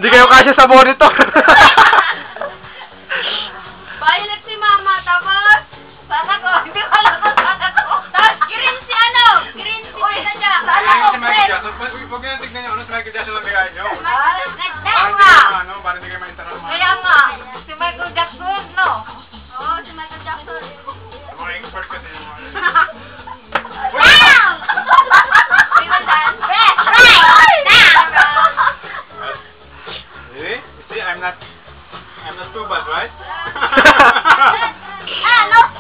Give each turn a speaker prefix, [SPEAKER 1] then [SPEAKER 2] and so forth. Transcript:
[SPEAKER 1] Hindi kayo kasya sa monitor.
[SPEAKER 2] Violet si Mama, tapos sana ko, hindi ko alam kung sana ko. Tapos green si ano? Green si Pina niya. Sana ko,
[SPEAKER 3] Si Michael Jackson. Huwag nyo tignan nyo, ano si Michael Jackson lang bigay nyo.
[SPEAKER 2] Kaya nga.
[SPEAKER 3] Parang hindi kayo maintaran.
[SPEAKER 2] Kaya nga. Si Michael Jackson, no? Oo, si Michael Jackson.
[SPEAKER 3] Mga expert kasi yung mga...
[SPEAKER 2] Wow! Sino dance? Yes, right!
[SPEAKER 3] See? I'm not too bad, right?
[SPEAKER 2] No